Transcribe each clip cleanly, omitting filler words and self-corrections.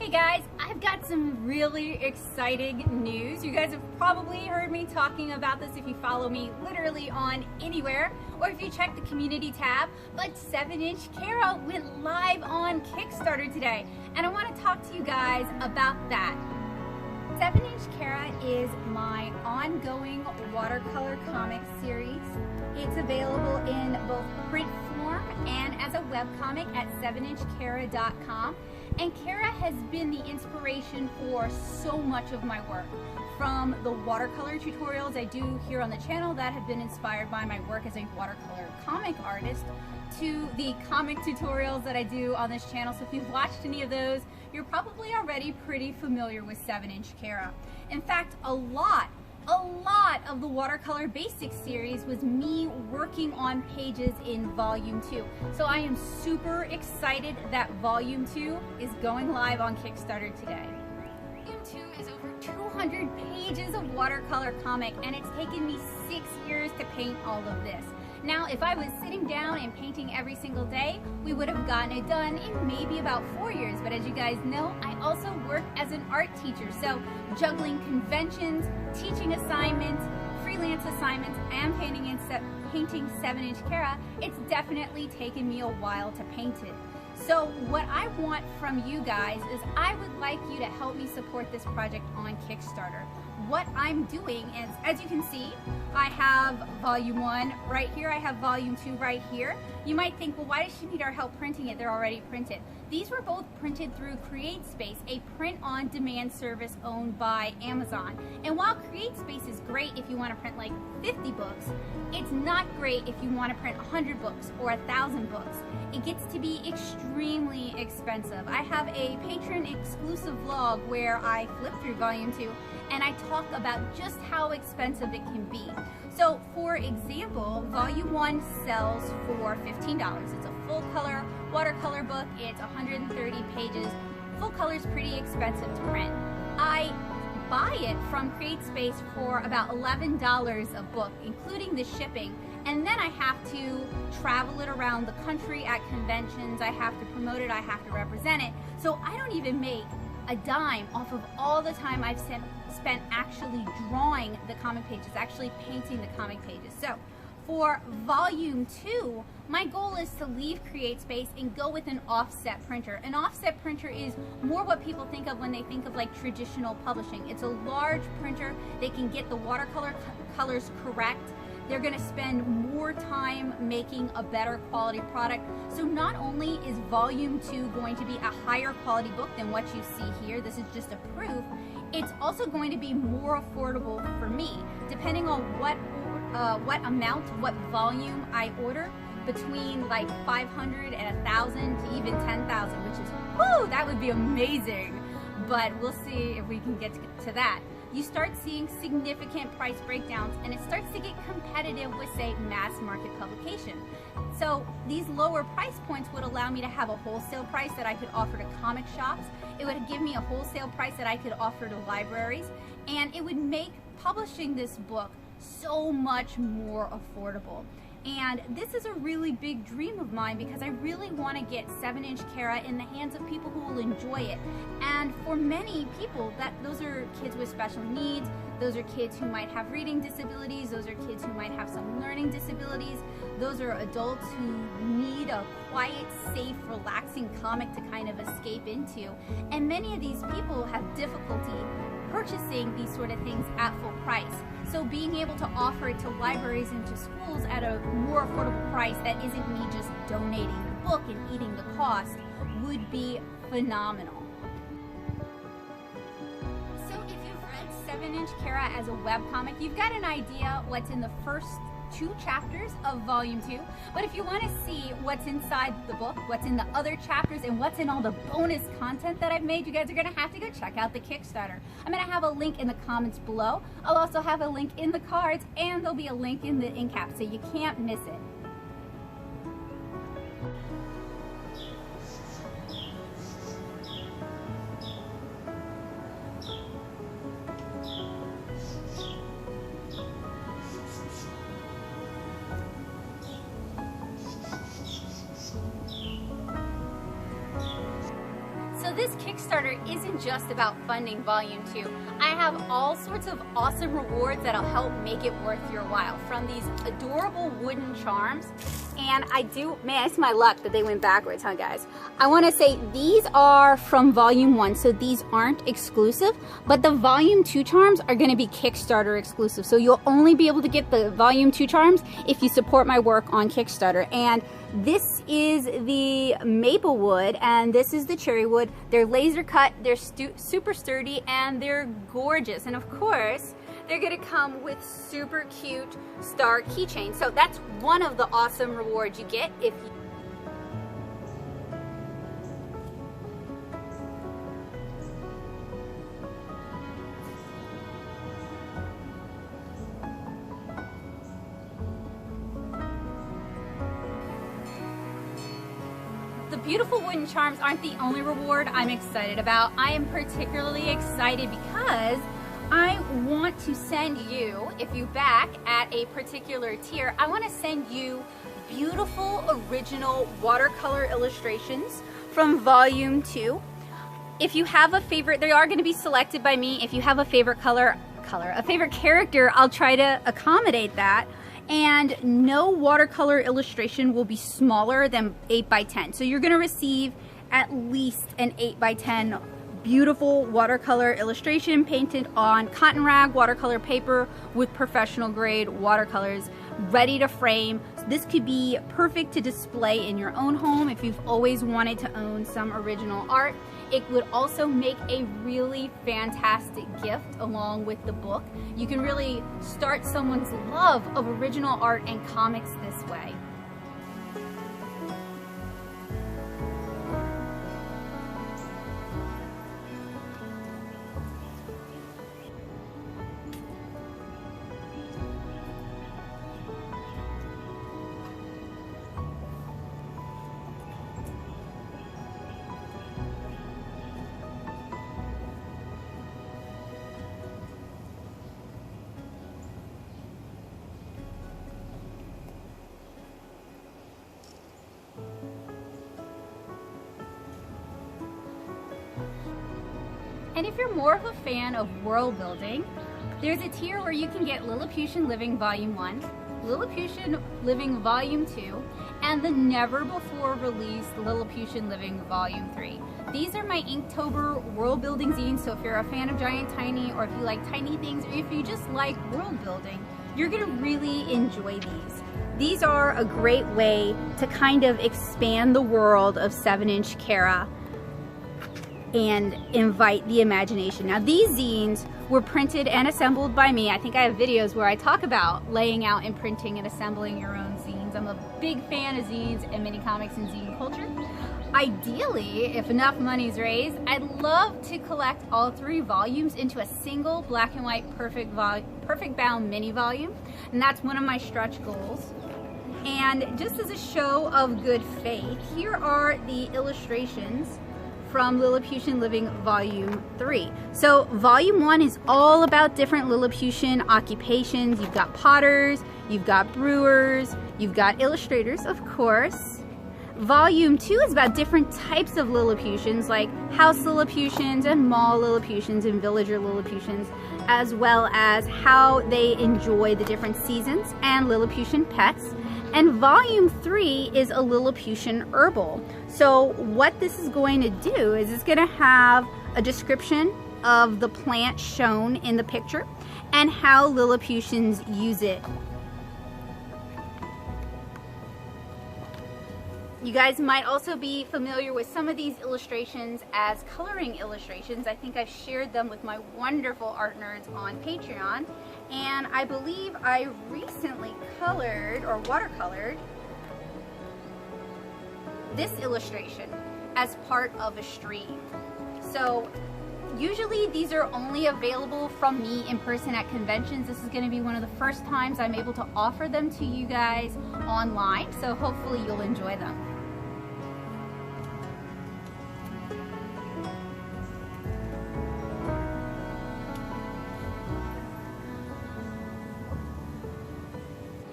Hey guys, I've got some really exciting news. You guys have probably heard me talking about this if you follow me literally on anywhere or if you check the community tab, but 7-inch Kara went live on Kickstarter today and I want to talk to you guys about that. 7-inch Kara is my ongoing watercolor comic series. It's available in both print form and as a webcomic at 7inchkara.com. And Kara has been the inspiration for so much of my work. From the watercolor tutorials I do here on the channel that have been inspired by my work as a watercolor comic artist, to the comic tutorials that I do on this channel. So if you've watched any of those, you're probably already pretty familiar with 7-inch Kara. In fact, a lot of the Watercolor Basics series was me working on pages in Volume 2. So I am super excited that Volume 2 is going live on Kickstarter today. Volume 2 is over 200 pages of watercolor comic, and it's taken me 6 years to paint all of this. Now, if I was sitting down and painting every single day, we would have gotten it done in maybe about 4 years. But as you guys know, I also work as an art teacher. So juggling conventions, teaching assignments, freelance assignments, and painting 7-inch Kara, it's definitely taken me a while to paint it. So what I want from you guys is I would like you to help me support this project on Kickstarter. What I'm doing is, as you can see, I have Volume 1 right here, I have Volume 2 right here. You might think, well, why does she need our help printing it? They're already printed. These were both printed through CreateSpace, a print-on-demand service owned by Amazon. And while CreateSpace is great if you want to print like 50 books, it's not great if you want to print 100 books or 1,000 books. It gets to be extremely expensive. I have a patron-exclusive vlog where I flip through Volume 2 and I talk about just how expensive it can be. So for example, Volume 1 sells for $15. It's a full color watercolor book. It's 130 pages. Full color is pretty expensive to print. I buy it from CreateSpace for about $11 a book, including the shipping. And then I have to travel it around the country at conventions. I have to promote it. I have to represent it. So I don't even make a dime off of all the time I've spent actually drawing the comic pages, actually painting the comic pages. So for Volume 2, my goal is to leave CreateSpace and go with an offset printer. An offset printer is more what people think of when they think of like traditional publishing. It's a large printer. They can get the watercolor colors correct. They're going to spend more time making a better quality product. So not only is Volume 2 going to be a higher quality book than what you see here, this is just a proof, it's also going to be more affordable for me, depending on what amount, what volume I order, between like 500 and 1,000 to even 10,000, which is, whoo, that would be amazing. But we'll see if we can get to that. You start seeing significant price breakdowns and it starts to get competitive with, say, mass market publication. So these lower price points would allow me to have a wholesale price that I could offer to comic shops. It would give me a wholesale price that I could offer to libraries, and it would make publishing this book so much more affordable. And this is a really big dream of mine because I really want to get 7-inch Kara in the hands of people who will enjoy it. And for many people, those are kids with special needs, those are kids who might have reading disabilities, those are kids who might have some learning disabilities, those are adults who need a quiet, safe, relaxing comic to kind of escape into. And many of these people have difficulty purchasing these sort of things at full price. So being able to offer it to libraries and to schools at a more affordable price that isn't me just donating the book and eating the cost would be phenomenal. So if you've read 7-inch Kara as a webcomic, you've got an idea what's in the first 2 chapters of Volume 2, but if you want to see what's inside the book, what's in the other chapters, and what's in all the bonus content that I've made, you guys are going to have to go check out the Kickstarter. I'm going to have a link in the comments below. I'll also have a link in the cards, and there'll be a link in the end cap, so you can't miss it. this Kickstarter isn't just about funding Volume 2. I have all sorts of awesome rewards that'll help make it worth your while, from these adorable wooden charms. And man, it's my luck that they went backwards, huh guys? I want to say these are from Volume 1, so these aren't exclusive, but the Volume 2 charms are going to be Kickstarter exclusive. So you'll only be able to get the Volume 2 charms if you support my work on Kickstarter. And this is the maple wood and this is the cherry wood. They're laser cut, they're super sturdy, and they're gorgeous. And of course, they're gonna come with super cute star keychains. So that's one of the awesome rewards you get if you The beautiful wooden charms aren't the only reward I'm excited about. I am particularly excited because I want to send you, if you back at a particular tier, I want to send you beautiful original watercolor illustrations from Volume 2. If you have a favorite, they are going to be selected by me. If you have a favorite a favorite character, I'll try to accommodate that. And no watercolor illustration will be smaller than 8 by 10. So you're gonna receive at least an 8 by 10 beautiful watercolor illustration painted on cotton rag watercolor paper with professional grade watercolors ready to frame. So this could be perfect to display in your own home if you've always wanted to own some original art. It would also make a really fantastic gift along with the book. You can really start someone's love of original art and comics this way. And if you're more of a fan of world building, there's a tier where you can get Lilliputian Living Volume 1, Lilliputian Living Volume 2, and the never before released Lilliputian Living Volume 3. These are my Inktober world building zines, so if you're a fan of Giant Tiny, or if you like tiny things, or if you just like world building, you're gonna really enjoy these. These are a great way to kind of expand the world of 7-inch Kara and invite the imagination. Now these zines were printed and assembled by me. I think I have videos where I talk about laying out and printing and assembling your own zines. I'm a big fan of zines and mini comics and zine culture. Ideally, if enough money's raised, I'd love to collect all 3 volumes into a single black and white perfect bound mini volume, and that's one of my stretch goals. And just as a show of good faith, here are the illustrations from Lilliputian Living Volume 3. So Volume 1 is all about different Lilliputian occupations. You've got potters, you've got brewers, you've got illustrators, of course. Volume 2 is about different types of Lilliputians, like house Lilliputians and mall Lilliputians and villager Lilliputians, as well as how they enjoy the different seasons and Lilliputian pets. And Volume 3 is a Lilliputian herbal. So what this is going to do is it's going to have a description of the plant shown in the picture and how Lilliputians use it. You guys might also be familiar with some of these illustrations as coloring illustrations. I think I've shared them with my wonderful art nerds on Patreon. And I believe I recently colored or watercolored this illustration as part of a stream. So usually these are only available from me in person at conventions. This is going to be one of the first times I'm able to offer them to you guys online, so hopefully you'll enjoy them.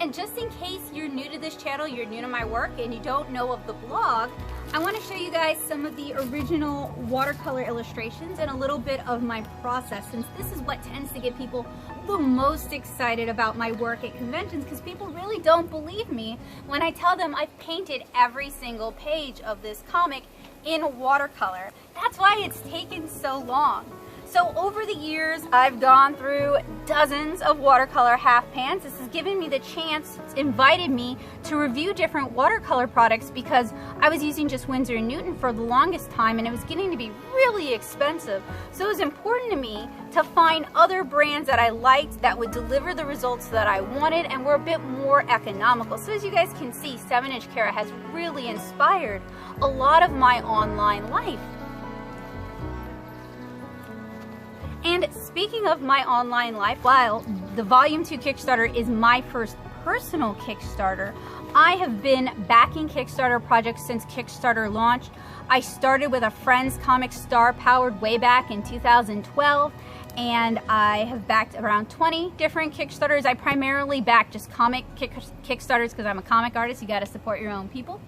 And just in case you're new to this channel, you're new to my work, and you don't know of the blog, I want to show you guys some of the original watercolor illustrations and a little bit of my process, since this is what tends to get people the most excited about my work at conventions, because people really don't believe me when I tell them I've painted every single page of this comic in watercolor. That's why it's taken so long. So over the years, I've gone through dozens of watercolor half pans. This has given me the chance, it's invited me to review different watercolor products, because I was using just Winsor & Newton for the longest time and it was getting to be really expensive. So it was important to me to find other brands that I liked that would deliver the results that I wanted and were a bit more economical. So as you guys can see, 7-inch Kara has really inspired a lot of my online life. And speaking of my online life, while the Volume 2 Kickstarter is my first personal Kickstarter, I have been backing Kickstarter projects since Kickstarter launched. I started with a Friends comic star powered way back in 2012, and I have backed around 20 different Kickstarters. I primarily back just comic Kickstarters because I'm a comic artist. You got to support your own people.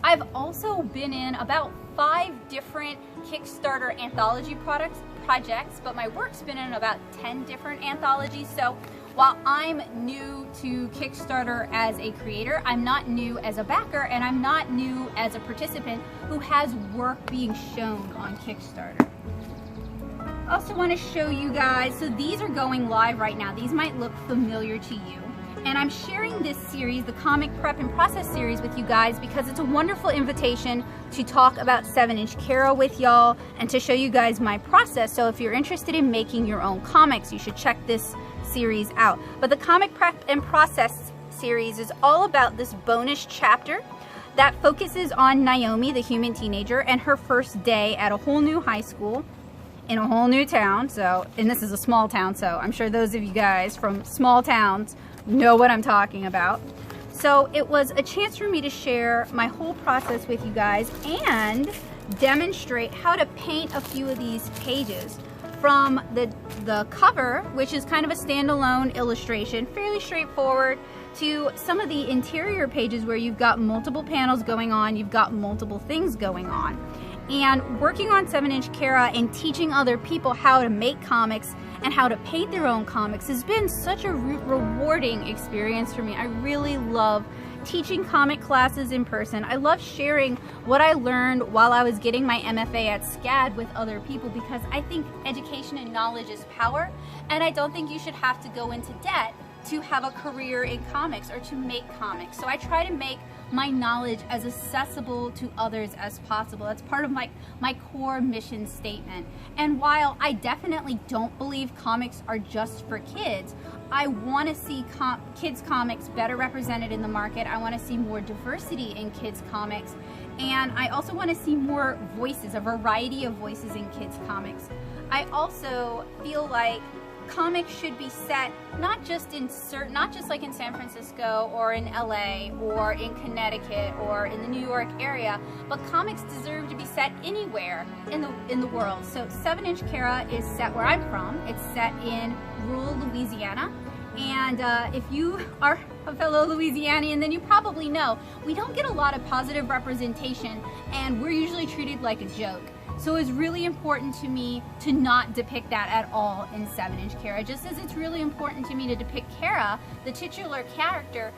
I've also been in about 5 different Kickstarter anthology projects, but my work's been in about 10 different anthologies. So while I'm new to Kickstarter as a creator, I'm not new as a backer, and I'm not new as a participant who has work being shown on Kickstarter. I also want to show you guys, so these are going live right now. These might look familiar to you. And I'm sharing this series, the Comic Prep and Process series, with you guys because it's a wonderful invitation to talk about 7-inch Kara with y'all and to show you guys my process. So if you're interested in making your own comics, you should check this series out. But the Comic Prep and Process series is all about this bonus chapter that focuses on Naomi, the human teenager, and her first day at a whole new high school in a whole new town. So, and this is a small town, so I'm sure those of you guys from small towns know what I'm talking about. So it was a chance for me to share my whole process with you guys and demonstrate how to paint a few of these pages, from the cover, which is kind of a standalone illustration, fairly straightforward, to some of the interior pages where you've got multiple panels going on, you've got multiple things going on. And working on 7-inch Kara and teaching other people how to make comics and how to paint their own comics has been such a rewarding experience for me. I really love teaching comic classes in person. I love sharing what I learned while I was getting my MFA at SCAD with other people, because I think education and knowledge is power, and I don't think you should have to go into debt to have a career in comics or to make comics. So I try to make my knowledge as accessible to others as possible. That's part of my core mission statement. And while I definitely don't believe comics are just for kids, I want to see kids comics better represented in the market. I want to see more diversity in kids comics, and I also want to see more voices, a variety of voices in kids comics. I also feel like comics should be set not just like in San Francisco or in LA or in Connecticut or in the New York area, but comics deserve to be set anywhere in the world. So 7-inch Kara is set where I'm from. It's set in rural Louisiana. And if you are a fellow Louisianian, then you probably know we don't get a lot of positive representation, and we're usually treated like a joke. So it's really important to me to not depict that at all in 7-inch Kara, just as it's really important to me to depict Kara, the titular character.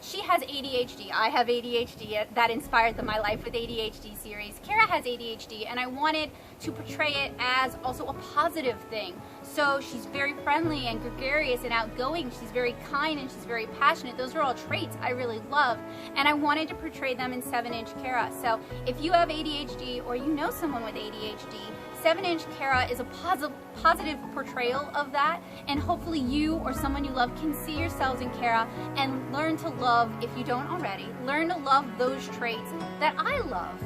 She has ADHD. I have ADHD. That inspired the My Life with ADHD series. Kara has ADHD, and I wanted to portray it as also a positive thing. So she's very friendly and gregarious and outgoing. She's very kind and she's very passionate. Those are all traits I really love, and I wanted to portray them in 7-inch Kara. So if you have ADHD or you know someone with ADHD, 7-inch Kara is a positive portrayal of that, and hopefully you or someone you love can see yourselves in Kara and learn to love, if you don't already, learn to love those traits that I love.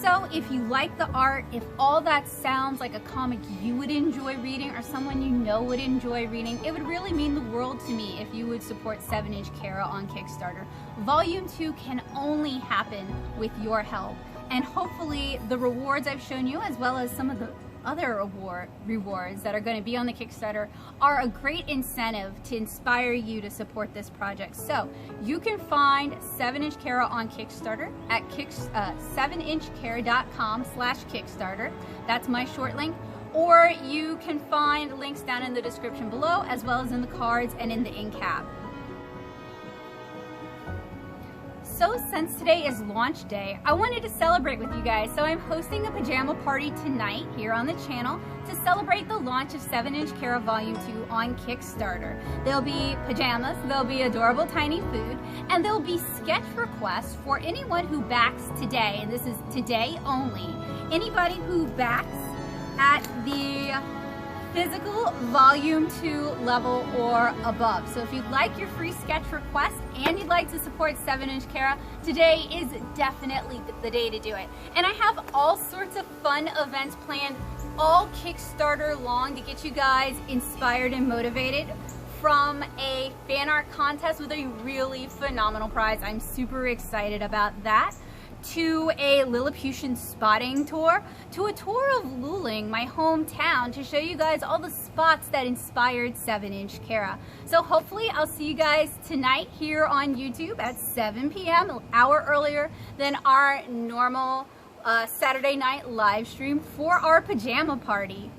So if you like the art, if all that sounds like a comic you would enjoy reading or someone you know would enjoy reading, it would really mean the world to me if you would support 7-inch Kara on Kickstarter. Volume 2 can only happen with your help, and hopefully the rewards I've shown you, as well as some of the other rewards that are going to be on the Kickstarter are a great incentive to inspire you to support this project. So you can find 7-Inch Kara on Kickstarter at 7inchkara.com/Kickstarter. That's my short link. Or you can find links down in the description below, as well as in the cards and in the end cap. So since today is launch day, I wanted to celebrate with you guys. So I'm hosting a pajama party tonight here on the channel to celebrate the launch of 7-Inch Kara Volume 2 on Kickstarter. There'll be pajamas, there'll be adorable tiny food, and there'll be sketch requests for anyone who backs today, and this is today only. Anybody who backs at the physical volume 2 level or above. So if you'd like your free sketch request and you'd like to support 7-Inch Kara, today is definitely the day to do it. And I have all sorts of fun events planned all Kickstarter long to get you guys inspired and motivated, from a fan art contest with a really phenomenal prize. I'm super excited about that, to a Lilliputian spotting tour, to a tour of Luling, my hometown, to show you guys all the spots that inspired 7-Inch Kara. So hopefully I'll see you guys tonight here on YouTube at 7 p.m., an hour earlier than our normal Saturday night live stream for our pajama party.